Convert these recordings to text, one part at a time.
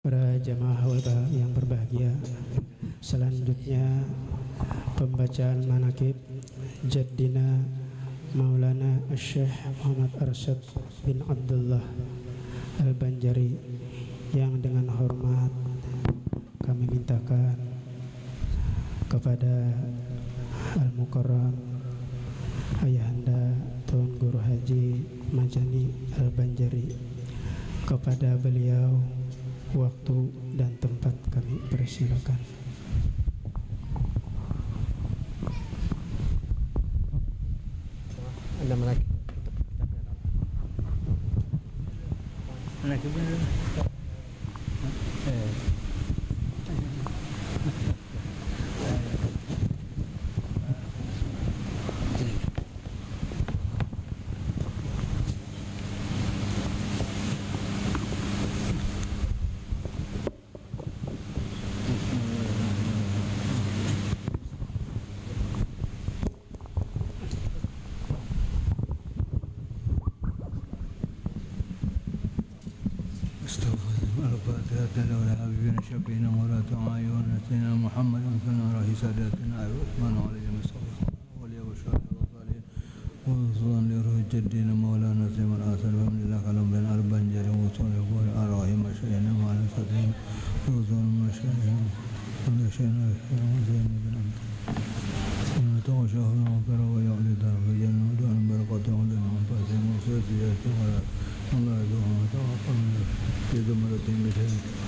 Para jamaah yang berbahagia, selanjutnya pembacaan manaqib Jaddina Maulana Syekh Muhammad Arsyad bin Abdullah Al-Banjari, yang dengan hormat kami mintakan kepada Al-Mukarram Ayahanda Tuan Guru Haji Majani Al-Banjari, kepada beliau waktu dan tempat kami persilakan. Ada manaqib شفينا ولا تعايون سيدنا محمد صلى الله عليه ساداتنا الرحمن عليهم الصلاة والسلام والشهداء والصالحين وصلى لروح جدنا مولانا سيما الآثار ومن الله كلام بين البنجر وصلى الأراحم شيئنا معنا سدين وصلى المشاهين كل شيء زين بن أنت سنة وشهر وكرة ويعلي دار الجنة ودعا بركاته ولنا وانفاسهم وسيسيات ولا الله يدعو وتوقع في ذمرة بشيء.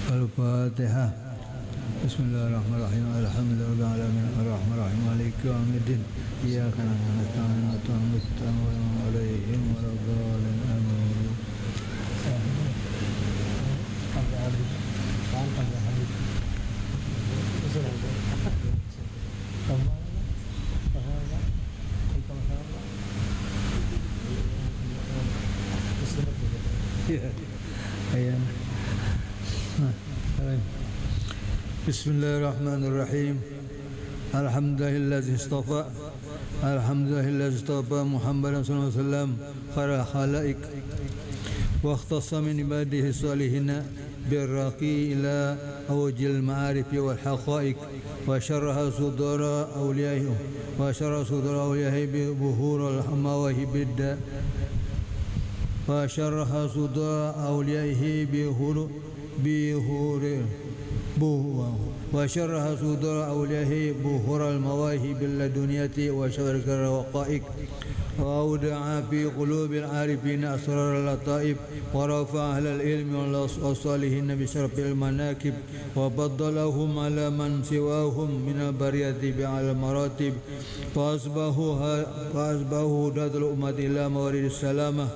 Al-Fatihah. Bismillahirrahmanirrahim. Alhamdulillahi rabbil alamin. Arrahmanir rahim. Maliki yaumiddin. Iyyaka na'budu wa iyyaka nasta'in. Ihdinas alaihim waladhdallin. Amin. Bismillahirrahmanirrahim. Alhamdulillahilladzi istafa Muhammadan sallallahu alaihi wasallam khairal khalaiq wa ikhtassa min ibadihi salihina birraqi ila awjil ma'arif wal haqaiq wa syarraha sudara awliyahi bi buhuril mawahib wa syarraha sudara awliyahi وشرها صدور أوليائه بخور المواهب اللدنية وشرك الرقائق وأودع في قلوب العارفين أسرار اللطائف ورفع أهل العلم والصالحين بشرف المناكب وفضلهم على من سواهم من البرية على المراتب فأصبحوا هداة الأمة إلى موارد السلامة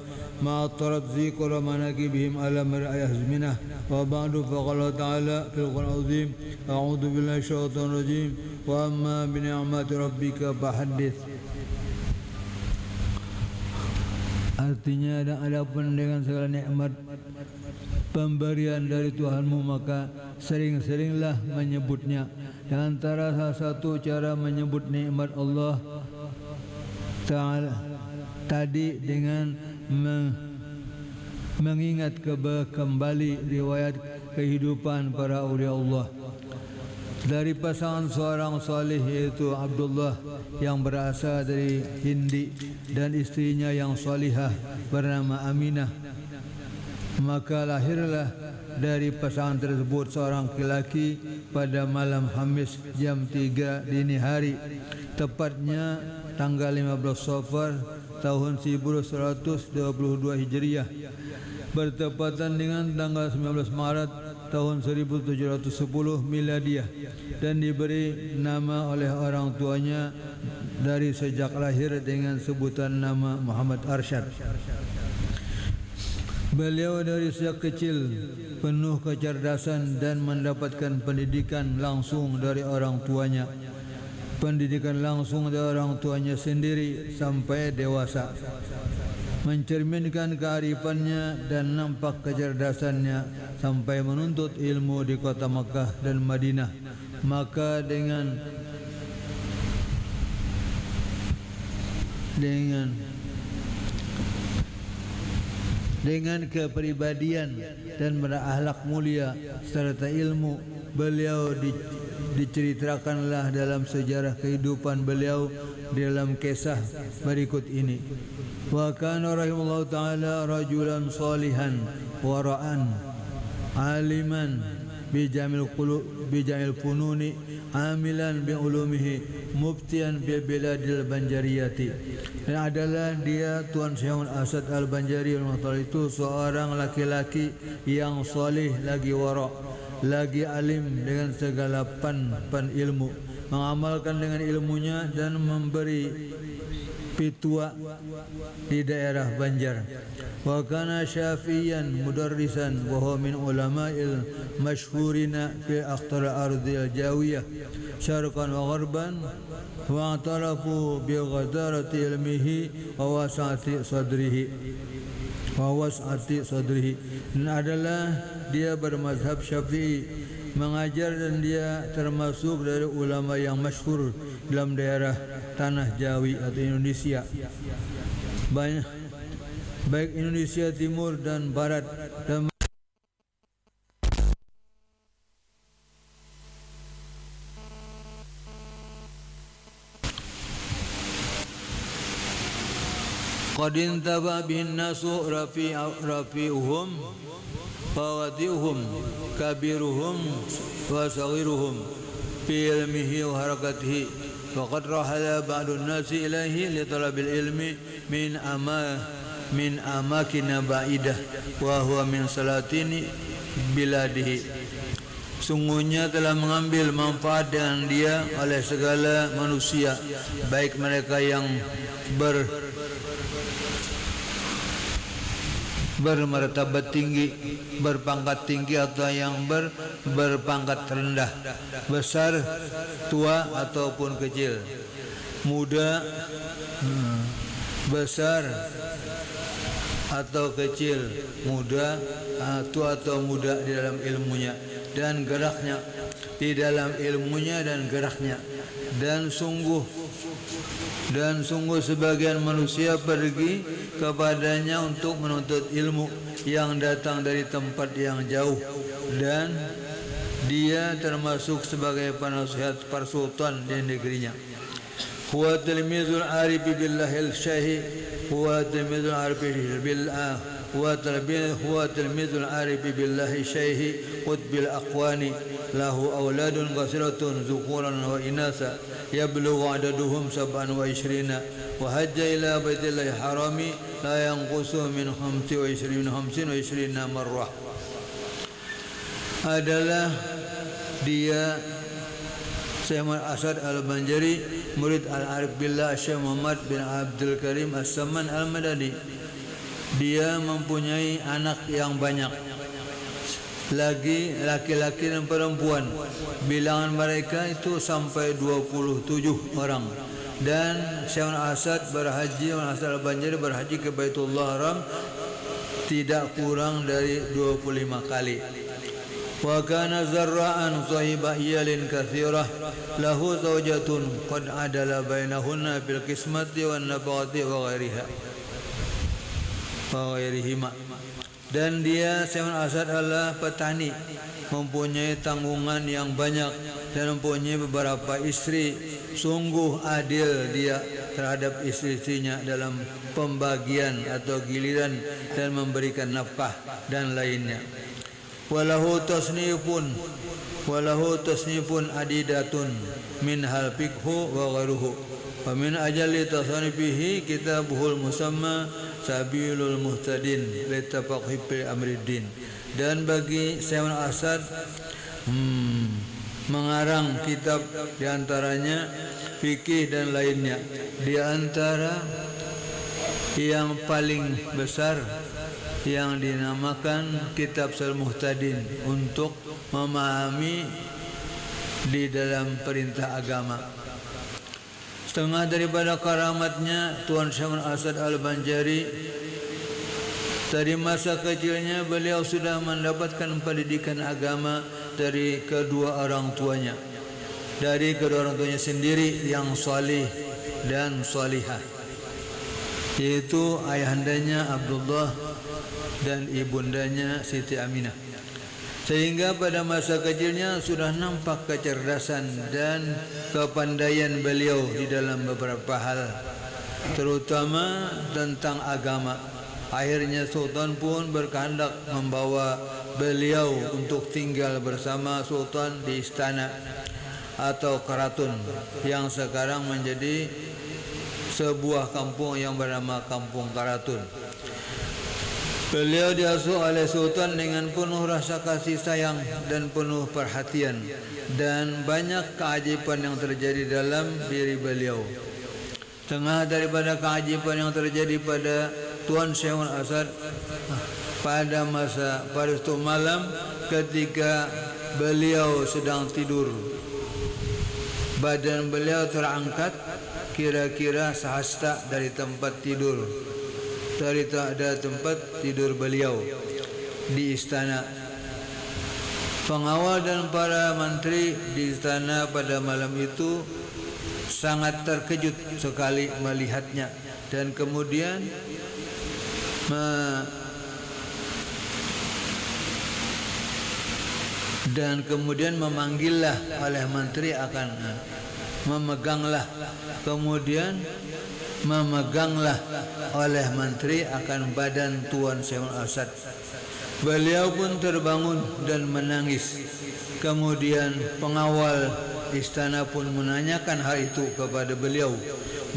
مع الطرد ذكر مناكبهم على مرأي أزمنة. وبعد فقال تعالى في القرآن العظيم أعوذ بالله من الشيطان الرجيم وأما بنعمة ربك فحدث. Artinya adapun dengan segala nikmat pemberian dari Tuhanmu, maka sering-seringlah menyebutnya. Di antara salah satu cara menyebut nikmat Allah Ta'ala tadi dengan mengingat kembali riwayat kehidupan para awliya Allah. Dari pasangan seorang salih yaitu Abdullah yang berasal dari Hindi dan istrinya yang salihah bernama Aminah, maka lahirlah dari pasangan tersebut seorang laki-laki pada malam Khamis jam 3 dini hari, tepatnya tanggal 15 Safar tahun 1122 Hijriah, bertepatan dengan tanggal 19 Maret tahun 1710 Miladiah, dan diberi nama oleh orang tuanya dari sejak lahir dengan sebutan nama Muhammad Arsyad. Beliau dari sejak kecil penuh kecerdasan dan mendapatkan pendidikan langsung dari orang tuanya. Pendidikan langsung dari orang tuanya sendiri sampai dewasa, mencerminkan kearifannya dan nampak kecerdasannya sampai menuntut ilmu di kota Makkah dan Madinah. Maka dengan Dengan kepribadian dan berakhlak mulia serta ilmu, beliau diceritakanlah dalam sejarah kehidupan beliau dalam kisah berikut ini. Wa kana rahimahullah ta'ala rajulan salihan wara'an aliman bijamil qulub bijamil fununi amilan bi ulumihi muftian bi biladil banjariyati. Dan adalah dia Tuan Syekh Asad Al-Banjari itu seorang laki-laki yang soleh lagi wara', lagi alim dengan segala pan ilmu, mengamalkan dengan ilmunya dan memberi pitua di daerah Banjar. Wa kana syafiyan mudarrisan wa huwa min ulama'il masyhurina fi aqtar ardil jawiyah syarqan wa gharban wa atarafu bi ghadarati ilmihi wa was'ati sadrihi dan adalah dia bermazhab Syafi'i, mengajar, dan dia termasuk dari ulama yang masyhur dalam daerah tanah Jawi atau Indonesia, baik Indonesia Timur dan Barat, dan qadin taba bin nasu rafi'uhum fawadi'uhum kabiruhum wa saghiruhum fi ilmihi wa harakatihi faqad rahala ba'dun nasi ilaihi li talabil ilmi min amakina ba'idah wa huwa min salatini biladihi. Sungguhnya telah mengambil manfaat dengan dia oleh segala manusia, baik mereka yang bermartabat tinggi, berpangkat tinggi, atau yang berpangkat rendah, besar, tua ataupun kecil, muda, besar atau kecil, muda, tua atau muda di dalam ilmunya dan geraknya, di dalam ilmunya dan geraknya. Dan sungguh sebagian manusia pergi kepadanya untuk menuntut ilmu yang datang dari tempat yang jauh, dan dia termasuk sebagai penasihat para sultan di negerinya. Huwa tilmizul arifi billahil syaihi huwa tilmizul arifi billah huwa tilmizul arifi billahi syaihi qutbil aqwani lahu awladun qasiratun zukuran wa inasa yablughu adaduhum 27 wa hajja ila baitillahi harami la yanqusu min 25 marrah. Adalah dia Syekh Asad Al-Banjari, murid Al-Arif Billah Syekh Muhammad bin Abdul Karim As-Saman Al-Madani. Dia mempunyai anak yang banyak, lagi laki-laki dan perempuan. Bilangan mereka itu sampai 27 orang. Dan Syekh Asad berhaji, Asad Al-Banjari berhaji ke Baitullah Haram tidak kurang dari 25 kali. Wa kana zarra'an sahiba iyalin katsirah lahu zawjatun qad adala bainahunna bil qismati wan nafaqati wa ghairihima. Dan dia Syekh Asad adalah petani, mempunyai tanggungan yang banyak dan mempunyai beberapa istri. Sungguh adil dia terhadap istri-istrinya dalam pembagian atau giliran dan memberikan nafkah dan lainnya. Walahu tasnifun adidatun min hal fikhu wa gharuhu wa min ajali tasanifihi kitabuhul musamma sabilul muhtadin litafaqih fi amriddin. Dan bagi Syekh Asad mengarang kitab diantaranya fikih dan lainnya. Di antara yang paling besar yang dinamakan Kitab Al-Muhtadin untuk memahami di dalam perintah agama. Setengah daripada karamatnya Tuan Syekh Asad Al-Banjari, dari masa kecilnya beliau sudah mendapatkan pendidikan agama dari kedua orang tuanya, dari kedua orang tuanya sendiri yang salih dan salihah, yaitu ayahandanya Abdullah dan ibundanya Siti Aminah. Sehingga pada masa kecilnya sudah nampak kecerdasan dan kepandaian beliau di dalam beberapa hal, terutama tentang agama. Akhirnya Sultan pun berkehendak membawa beliau untuk tinggal bersama Sultan di istana atau Karatun yang sekarang menjadi sebuah kampung yang bernama Kampung Karatun. Beliau diasuh oleh Sultan dengan penuh rasa kasih sayang dan penuh perhatian, dan banyak keajaiban yang terjadi dalam diri beliau. Tengah daripada keajaiban yang terjadi pada Tuan Syekh Asad pada suatu malam ketika beliau sedang tidur, badan beliau terangkat kira-kira sehasta dari tempat tidur, dari tempat tidur beliau di istana. Pengawal dan para menteri di istana pada malam itu sangat terkejut sekali melihatnya, dan kemudian memeganglah oleh menteri akan badan Tuan Syekh Asad. Beliau pun terbangun dan menangis. Kemudian pengawal istana pun menanyakan hal itu kepada beliau.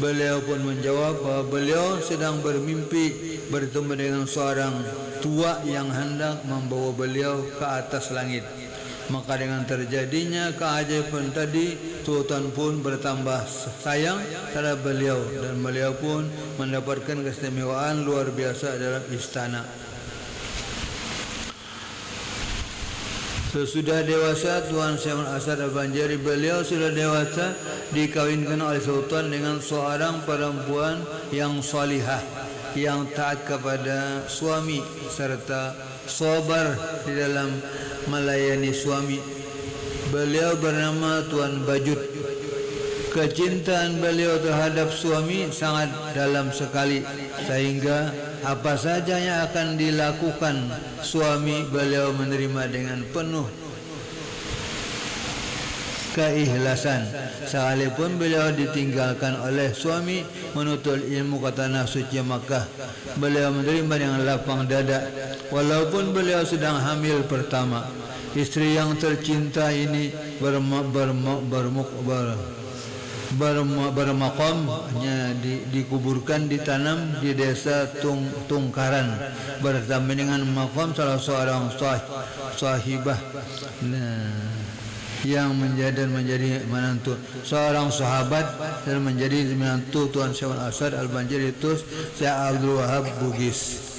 Beliau pun menjawab bahwa beliau sedang bermimpi bertemu dengan seorang tua yang hendak membawa beliau ke atas langit. Maka dengan terjadinya keajaiban tadi, Sultan pun bertambah sayang terhadap beliau, dan beliau pun mendapatkan keistimewaan luar biasa dalam istana. Sesudah dewasa, Tuan Syekh Asad Al-Banjari, beliau sudah dewasa, dikawinkan oleh Sultan dengan seorang perempuan yang salihah, yang taat kepada suami serta sabar di dalam melayani suami. Beliau bernama Tuan Bajut. Kecintaan beliau terhadap suami sangat dalam sekali, sehingga apa saja yang akan dilakukan suami beliau menerima dengan penuh keikhlasan. Sekalipun beliau ditinggalkan oleh suami menuntut ilmu ke tanah suci Makkah, beliau menerima dengan lapang dada. Walaupun beliau sedang hamil pertama, istri yang tercinta ini bermakamnya dikuburkan, ditanam di desa Tungkaran bersama dengan makam salah seorang sahibah yang menjadi menantu seorang sahabat dan menjadi menantu Tuan Syekh Asad Al-Banjari itu Syekh Abdul Wahab Bugis.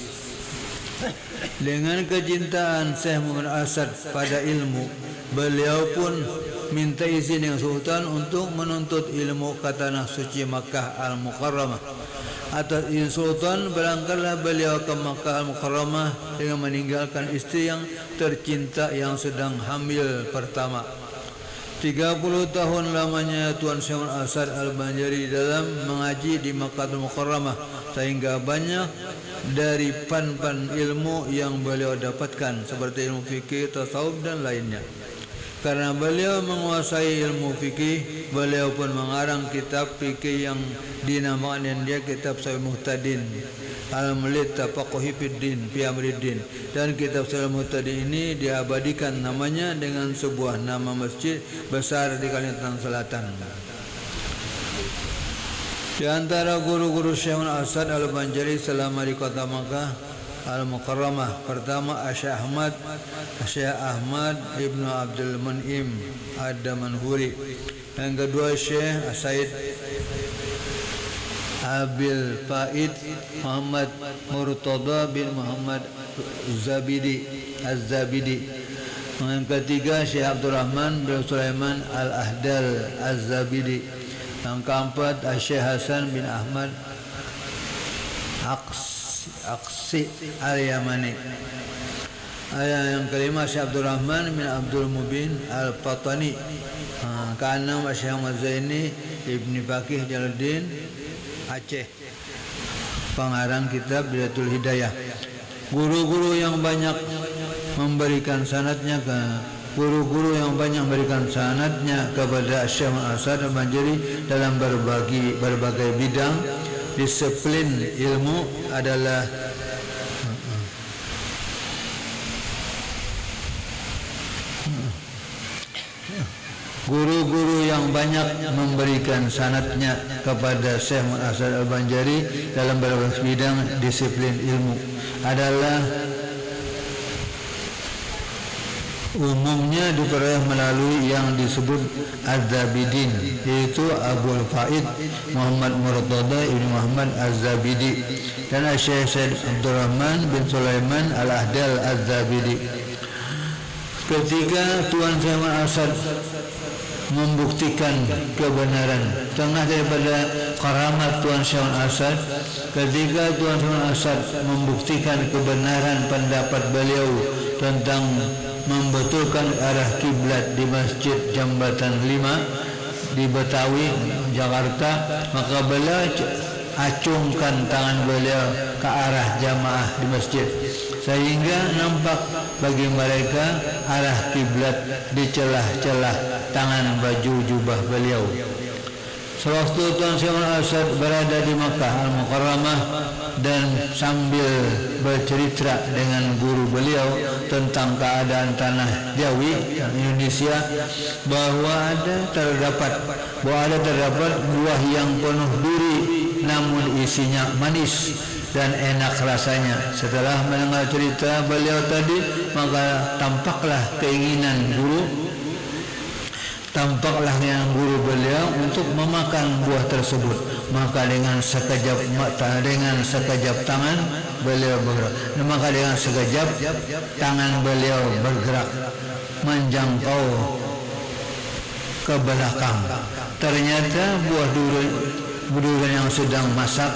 Dengan kecintaan Syekh Muhammad Asad pada ilmu, beliau pun minta izin dengan Sultan untuk menuntut ilmu ke tanah suci Makkah Al-Mukarramah. Atas izin Sultan, berangkatlah beliau ke Makkah Al-Mukarramah dengan meninggalkan istri yang tercinta yang sedang hamil pertama. 30 tahun lamanya Tuan Syekh Asad Al-Banjari dalam mengaji di Makkah Al-Mukarramah, sehingga banyak dari pan-pan ilmu yang beliau dapatkan seperti ilmu fikih, tasawuf dan lainnya. Karena beliau menguasai ilmu fikih, beliau pun mengarang kitab fikih yang dinamakan dia kitab Sahih Muhtadin, Al-Mulid Tafaqquhi Fiddin fi Amriddin, dan kitab Sahih Muhtadin ini diabadikan namanya dengan sebuah nama masjid besar di Kalimantan Selatan. Di antara guru-guru Syekh Asad Al-Banjari selama di kota Makkah Al-Mukarramah, pertama Syekh Ahmad Ibnu Abdul Mun'im Ad-Damanhuri, yang kedua Syekh Said Abil Faid Muhammad Murtada bin Muhammad Zabidi Az-Zabidi, yang ketiga Syekh Abdurrahman bin Sulaiman Al-Ahdal Az-Zabidi, yang keempat Syekh Hasan bin Ahmad Aqsi Al-Yamani, yang kelima Syekh Abdurrahman bin Abdul Mubin Al-Fatani, keenam Syekh Ahmad Zaini Ibni Fakih Jalaluddin Aceh, pengarang kitab Bidayatul Hidayah, Guru-guru yang banyak memberikan sanadnya kepada Syekh Al-Asad Al-Banjari dalam berbagai bidang disiplin ilmu adalah guru-guru yang banyak memberikan sanadnya kepada Syekh Al-Asad Al-Banjari dalam berbagai bidang disiplin ilmu adalah umumnya diperoleh melalui yang disebut Az-Zabidin, yaitu Abul Faid Muhammad Murtada Ibn Muhammad Az-Zabidi dan Syekh Said Abdurrahman bin Sulaiman Al-Ahdal Az-Zabidi. Ketika Tuan Syekh Al-Asad membuktikan kebenaran tengah daripada karamat Tuan Syekh Al-Asad, ketika Tuan Syekh Al-Asad membuktikan kebenaran pendapat beliau tentang membetulkan arah kiblat di Masjid Jambatan 5 di Betawi, Jakarta, maka beliau acungkan tangan beliau ke arah jamaah di masjid sehingga nampak bagi mereka arah kiblat di celah-celah tangan baju jubah beliau. Sewaktu Tuan Syekh Al-Asad berada di Makkah Al-Mukarramah dan sambil bercerita dengan guru beliau tentang keadaan tanah Jawi Indonesia, bahwa terdapat buah yang penuh duri namun isinya manis dan enak rasanya. Setelah mendengar cerita beliau tadi, maka tampaklah yang guru beliau untuk memakan buah tersebut. Maka dengan sekejap tangan beliau bergerak menjangkau ke belakang. Ternyata buah durian yang sedang masak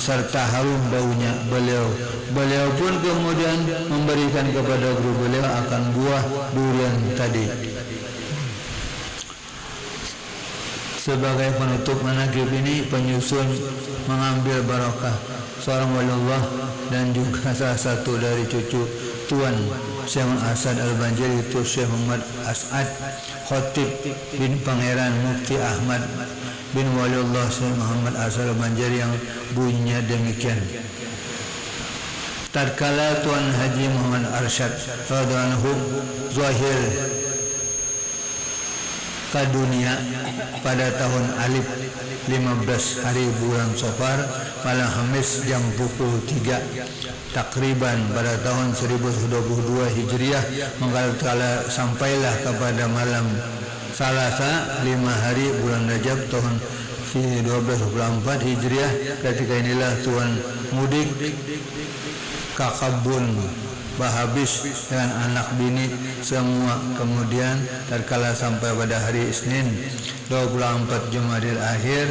serta harum baunya. Beliau pun kemudian memberikan kepada guru beliau akan buah durian tadi. Sebagai penutup manaqib ini, penyusun mengambil barakah seorang wali Allah dan juga salah satu dari cucu Tuan Syekh Al-Asad Al-Banjari, itu Syekh Muhammad As'ad Khatib bin Pangeran Mufti Ahmad bin Waliullah Syekh Muhammad As'ad Al-Banjari, yang bunyinya demikian. Tatkala Tuan Haji Muhammad Arsyad radhiyallahu anhu zahir ke dunia pada tahun Alif 15 hari bulan Safar malam Khamis jam pukul 3 takriban pada tahun 1022 Hijriah, maka sampailah kepada malam Salasa 5 hari bulan Rajab tahun 1224 Hijriah. Ketika inilah Tuan mudik ke Kebun Bahabis dengan anak bini semua. Kemudian tatkala sampai pada hari Isnin 24 Jumadil Akhir,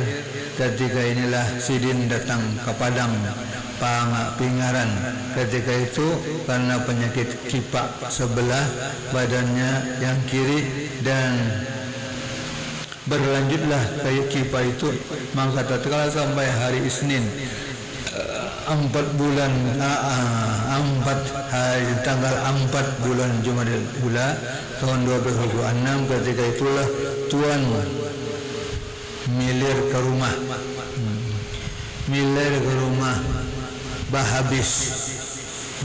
ketika inilah Sidin datang ke Padang Pingaran. Ketika itu karena penyakit kipak sebelah badannya yang kiri dan berlanjutlah ke kipak itu, maka tatkala sampai hari Isnin 4 tanggal 4 bulan Jumadil Ula tahun 2026, ketika itulah Tuan milir ke rumah Bahabis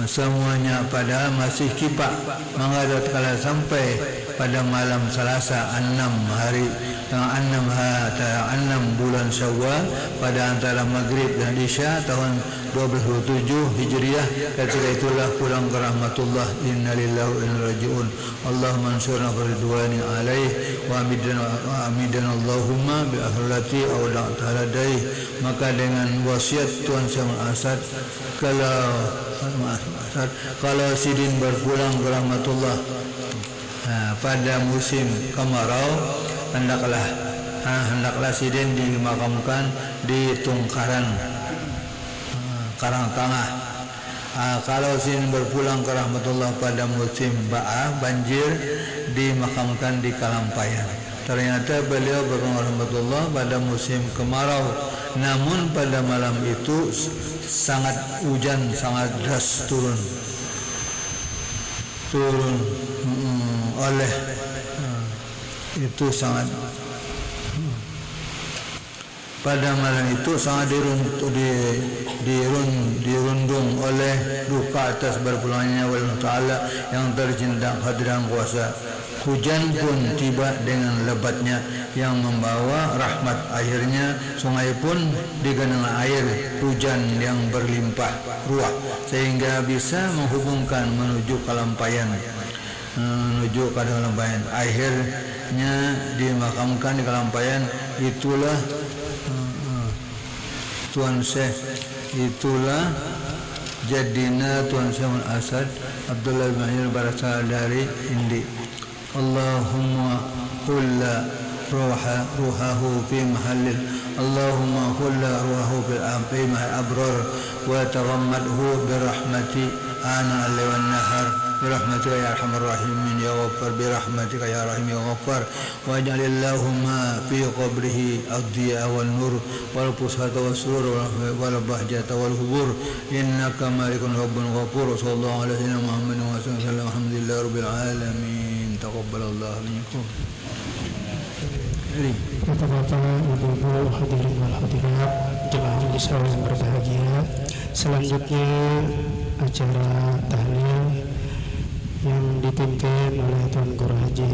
semuanya padahal masih kipak. Maka tatkala sampai pada malam Selasa 6 bulan Syawal pada antara Maghrib dan Isya tahun 2027 Hijriah, ketika itulah pulang ke rahmatullah. Innalillahi wa inna ilaihi raji'un. Allahumma ansurna biridwani alaih wa amidan Allahumma bi ahlati aw ta'aladai. Maka dengan wasiat Tuan Syekh Al-Asad, kalau Sidin berpulang ke rahmatullah pada musim kemarau, hendaklah Sidin dimakamkan di Tungkaran, Karangtengah. Kalau Sidin berpulang ke rahmatullah pada musim banjir, dimakamkan di Kalampayan. Ternyata beliau rahmatullah pada musim kemarau, namun pada malam itu sangat hujan, sangat deras turun oleh itu sangat pada malam itu sangat dirundung oleh duka atas berpulangnya Allah Ta'ala yang tercinta hadiran kuasa. Hujan pun tiba dengan lebatnya yang membawa rahmat. Akhirnya sungai pun digenangi air hujan yang berlimpah ruah sehingga bisa menghubungkan menuju Kalampayan. Akhirnya dimakamkan di Kalampayan. Itulah Tuan Syekh, itulah jadinya Tuan Syekh Asad Abdullah bin Mahir berasal dari Hindi. Allahumma hulla ruhahu fi mahallil, Allahumma hulla ruhahu fi mahal abrar wa taghammadhu birahmati ana al-wan nahar برحمتك يا أرحم الراحمين يا غفار برحمتك يا رحيم يا غفار واجعل اللهم في قبره الضياء والنور والفسحة والسرور والبهجة والهبور إنك مالك رب غفور صلى الله على سيدنا محمد وسلم الحمد لله رب العالمين تقبل الله منكم. Bapak-bapak, ibu-ibu, hadirin wal hadirat, jemaah majelis yang berbahagia. Selanjutnya acara tahlil yang dipimpin oleh Tuan Guru Haji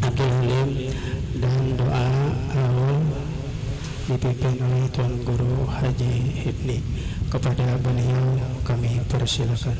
Abdul Halim dan doa awal dipimpin oleh Tuan Guru Haji Hibni. Kepada beliau kami persilakan.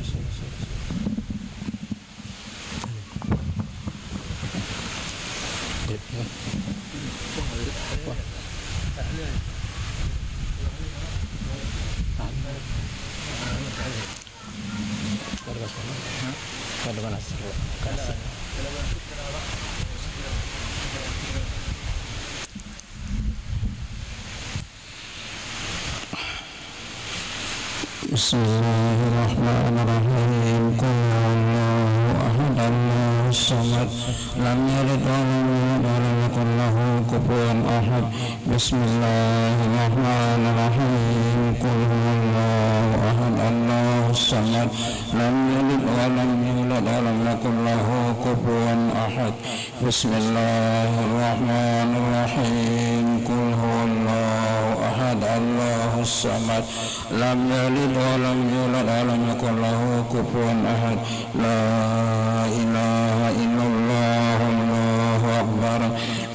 Bismillahirrahmanirrahim. Qul huwallahu ahad, Allahus samad, lam yalid wa lam yulad wa lam yakul lahu kufuwan ahad. Bismillahirrahmanirrahim. Qul huwallahu ahad, Allahus samad, lam yalid wa lam yulad wa lam yakul lahu kufuwan ahad. Bismillahirrahmanirrahim. Qul huwallahu ahad, Allahus samad, lam yalid wa lam yulad wa lam yakul lahu kufuwan ahad. La ilaha illallah, Allahu akbar.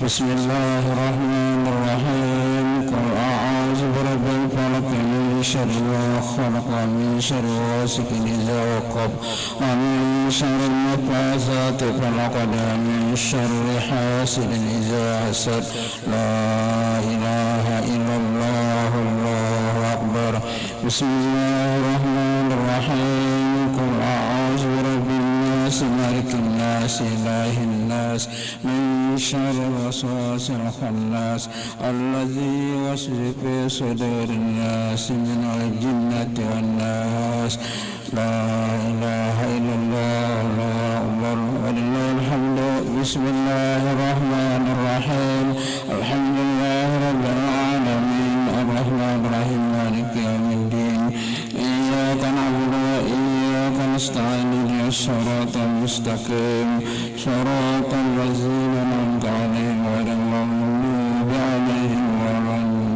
Bismillahirrahmanirrahim. Qul a'udzu birabbil falaq min syarri ma khalaq wa min syarri ghasiqin idza waqab wa min syarri naffasati fil 'uqad wa min syarri hasidin idza hasad. La ilaha illallah, Allahu akbar. Bismillahirrahmanirrahim. Qul a'udzu birabbin nas, malikin nas, ilahin nas, min syarril waswasil khannas, alladzi yuwaswisu fi sudurin nas, minal jinnati wan nas. La ilaha illallah, Allahu akbar, walillahil hamdu. Bismillahirrahmanirrahim. Alhamdulillahi rabbil alamin, arrahmanir rahim, maliki yaumiddin. Iyyaka na'budu wa iyyaka nasta'in, ihdinas siratal mustaqim, siratal ladzina an'amta 'alaihim ghairil maghdubi 'alaihim waladdallin.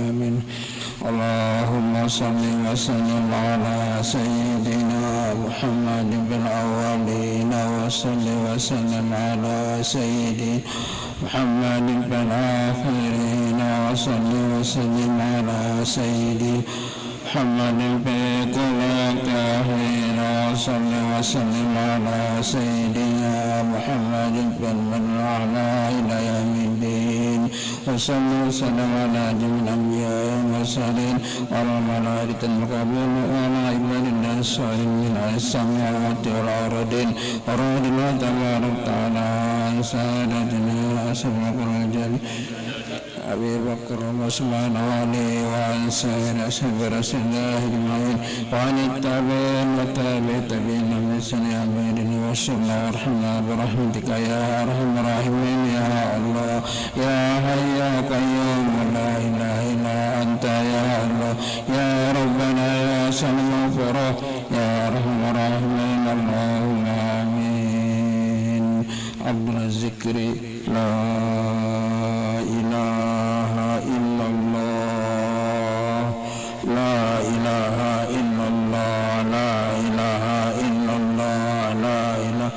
Amin. Allahumma shalli wa sallim ala sayyidina Muhammad bil awwalin wa salli wa sallim ala sayyidina Muhammad bil akhirin wa salli wa sallim ala sayyidina Muhammad bil akhirin wa salli wa sallim ala sayyidina Muhammad bil a'la ila yaumiddin. Wa salli wa sallim ala jami'il anbiya'i wa mursalin wa ala malaikatil muqarrabin wa ala ibadillah as-salihin as-samawati wal ardin wa radiyallahu ta'ala an saadatina ashabul jannah Abi Bakr wa Usman wa Ali wa an sa'ir ashab Rasulullah ajma'in wa an tabi'in wa tabi'in bi ihsan ila وانصرنا وارحمنا برحمتك يا أرحم الراحمين يا الله يا حي يا قيوم لا إله إلا أنت يا الله يا ربنا يا سلام الفرح يا أرحم الراحمين اللهم آمين. عبد الذكر لا إله إلا الله لا إله إلا الله لا إله إلا الله لا إله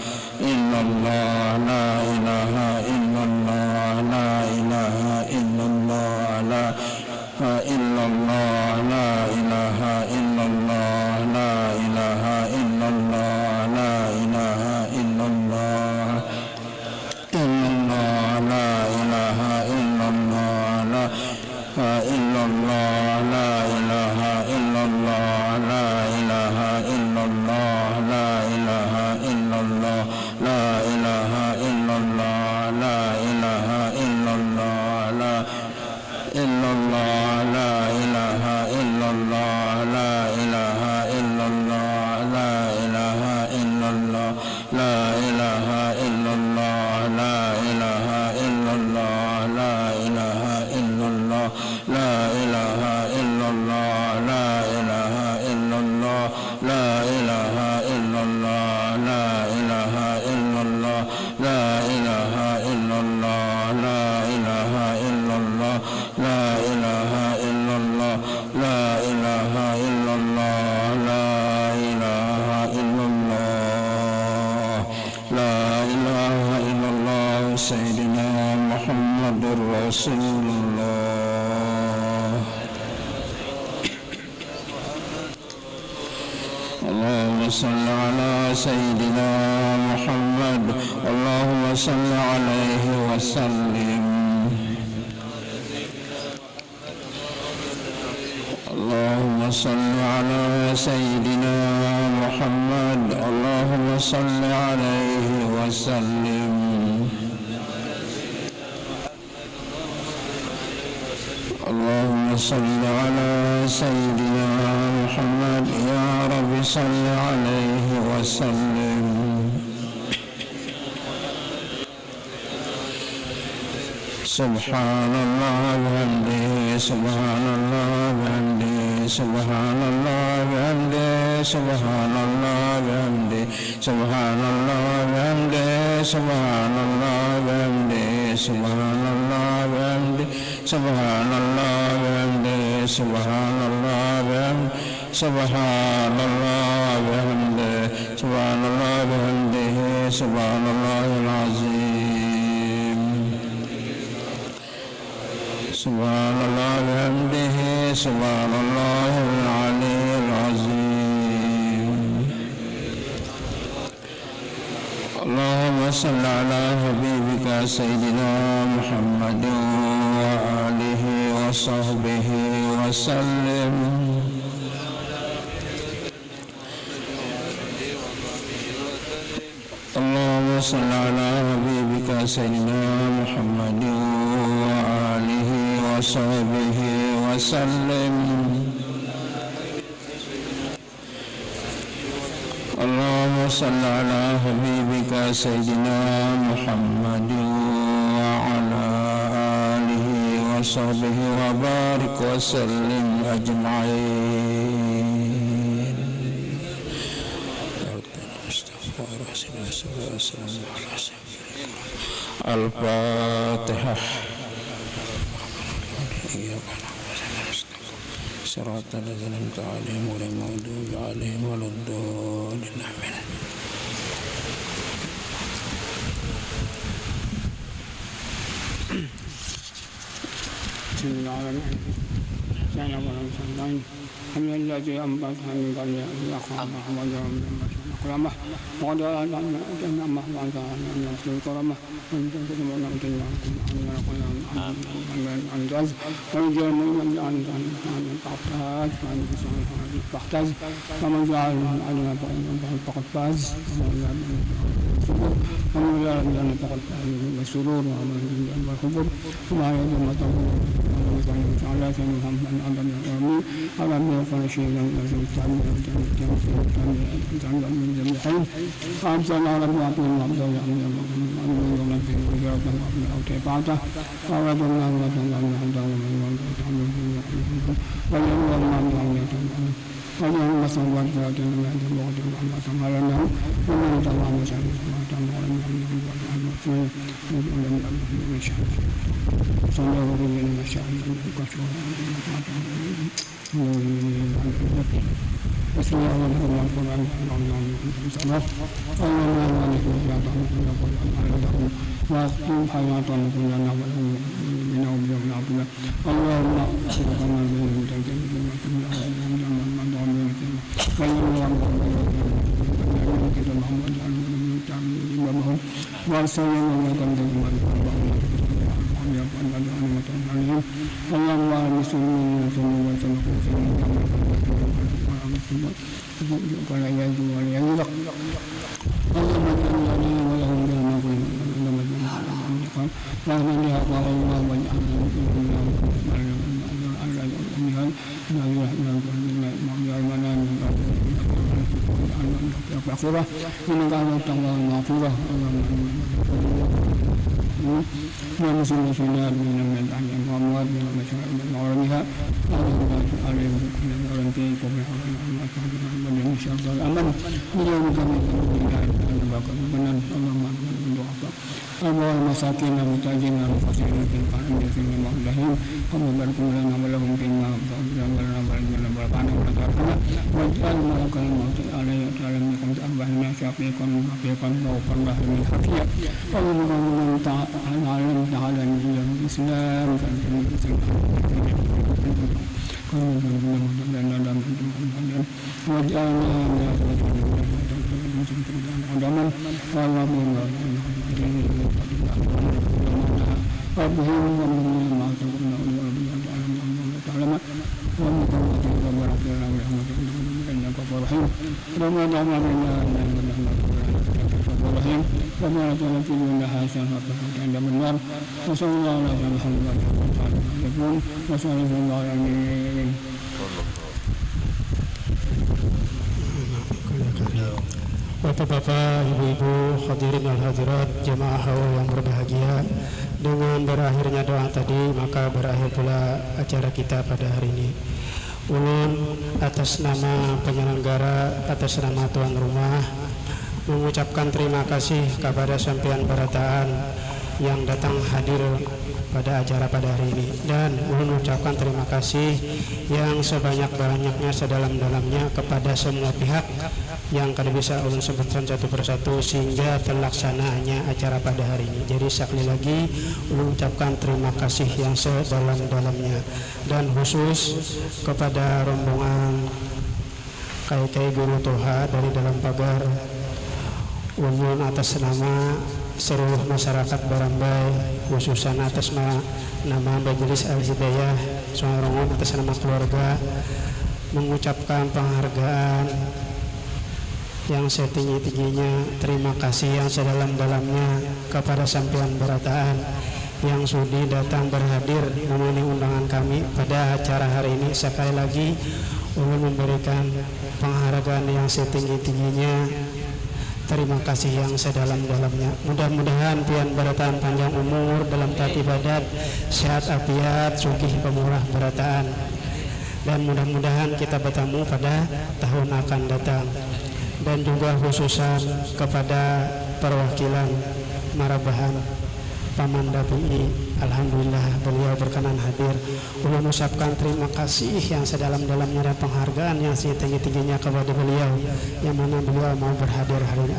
إلا الله لا إله إلا الله لا إله إلا الله لا إلا الله لا إله إلا الله لا إله إلا الله لا إله إلا الله إلا الله لا إله إلا الله لا إلا الله لا إله إلا الله لا إله إلا الله لا إله إلا الله لا إله إلا الله لا إله إلا الله لا إلا الله لا إله إلا الله لا إله إلا الله لا إله إلا الله لا إله إلا الله لا إله إلا الله لا إله إلا الله لا إله إلا الله لا إله إلا الله لا إله إلا الله لا إله إلا الله لا إله إلا الله لا إله إلا الله لا إله إلا الله لا إله إلا الله لا إله إلا الله لا إله إلا الله سيدنا محمد رسول الله. اللهم صل على سيدنا محمد اللهم صل عليه وسلم. اللهم صل على سيدنا محمد اللهم صل عليه وسلم. اللهم صل على سيدنا محمد يا رب صل عليه وسلم. سبحان الله وبحمده سبحان الله وبحمده سبحان الله وبحمده سبحان الله وبحمده سبحان الله وبحمده سبحان الله وبحمده سبحان الله وبحمده سبحان الله وبحمده سبحان الله وبحمده سبحان الله وبحمده سبحان الله وبحمده سبحان الله العظيم. سبحان الله وبحمده سبحان الله العلي العظيم. اللهم صل على حبيبك سيدنا محمد وآله وصحبه وسلم. اللهم صل على حبيبك سيدنا محمد وآله وصحبه وسلم. اللهم صل على حبيبك سيدنا محمد وعلى آله وصحبه وبارك وسلم أجمعين. الفاتحة. صراط الذين أنعمت عليهم غير المغضوب عليهم ولا الضالين آمين. بسم الله الرحمن الرحيم. الحمد لله الذي أنبتنا من قبل أن يقام محمد كرامة وقد أتينا محمد أن يصل كرامة وإن كنتم أتينا عن جاز ويجعل من تحتاج ومن جعل علينا فقد فاز ومن جعل علينا فقد بالسرور ومن جعل بالحبور وما يجب أن تقول على سيدنا محمد على كل شيء لازم تعمل تعمل من جميع فأنزل على بعض العبد يعمل في وجرب أو تبعته أورد الله ويقول الله ويوم صور ذات الله الوعد الله سبحانه ومن تمام شأن ما تمام من شأن صلى الله عليه وسلم بسم الله الرحمن الرحيم واختم حياتنا كلنا من أول يوم عبدنا اللهم سبحان مغفرة إنك أنت الله المغفرة ونسل في النار من المدعي والأموات من المشاعر وعلمها عليهم من الأولمبيين ومن شاء الله الأمن اليوم كما من اللهم من ضعفاء أموال المساكين المحتاجين المفقرين في القرآن في المعلمين هم باركم لنا ولهم فيما ولنا ولنا ورفعنا ورفعنا واجعل ملك الموت عليه تعالى منكم أربعين شافيكم وفيكم وغفر الله من خفية اللهم تعالى من الإسلام وما رجل في لها شهر عند النار وصلى الله على محمد وصلى الله على النبي. Bapak-bapak, ibu-ibu, hadirin wal hadirat, jemaah haul yang berbahagia, dengan berakhirnya doa tadi maka berakhir pula acara kita pada hari ini. Ulun atas nama penyelenggara, atas nama tuan rumah mengucapkan terima kasih kepada sampean barataan yang datang hadir pada acara pada hari ini, dan ulun mengucapkan terima kasih yang sebanyak-banyaknya sedalam-dalamnya kepada semua pihak yang kada bisa ulun sebutkan satu persatu sehingga terlaksananya acara pada hari ini. Jadi sekali lagi ulun mengucapkan terima kasih yang sedalam-dalamnya, dan khusus kepada rombongan Kai Guru Toha dari dalam pagar ulun atas nama seluruh masyarakat Barambai, khususan atas nama Majelis Al-Hidayah Songorongon, atas nama keluarga mengucapkan penghargaan yang setinggi-tingginya, terima kasih yang sedalam-dalamnya kepada sampean barataan yang sudi datang berhadir memenuhi undangan kami pada acara hari ini. Sekali lagi ulun memberikan penghargaan yang setinggi-tingginya, terima kasih yang sedalam-dalamnya. Mudah-mudahan pian barataan panjang umur dalam taat ibadat, sehat afiat, sugih pemurah barataan, dan mudah-mudahan kita bertemu pada tahun akan datang. Dan juga khususan kepada perwakilan Marabahan Paman Dapi, alhamdulillah beliau berkenan hadir. Ulun mengucapkan terima kasih yang sedalam-dalamnya dan penghargaan yang setinggi-tingginya kepada beliau yang mana beliau mau berhadir hari ini.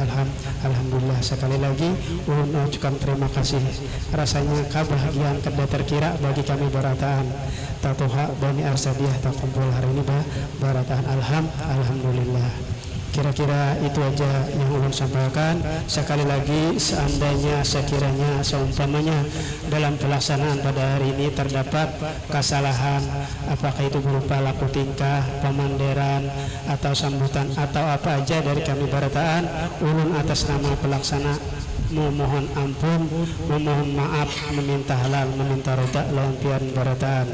Alhamdulillah sekali lagi ulun mengucapkan terima kasih. Rasanya kebahagiaan kada terkira bagi kami barataan Tatoha Bani Arsadiyah tak kumpul hari ini barataan. Alhamdulillah. Kira-kira itu aja yang ulun sampaikan. Sekali lagi, seandainya, sekiranya, seumpamanya dalam pelaksanaan pada hari ini terdapat kesalahan, apakah itu berupa laku tingkah, pemanderan, atau sambutan, atau apa aja dari kami barataan, ulun atas nama pelaksana memohon ampun, memohon maaf, meminta halal, meminta roda lawan pian barataan.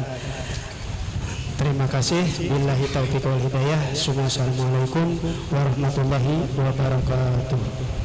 Terima kasih. Billahi taufiq wal hidayah. Assalamualaikum warahmatullahi wabarakatuh.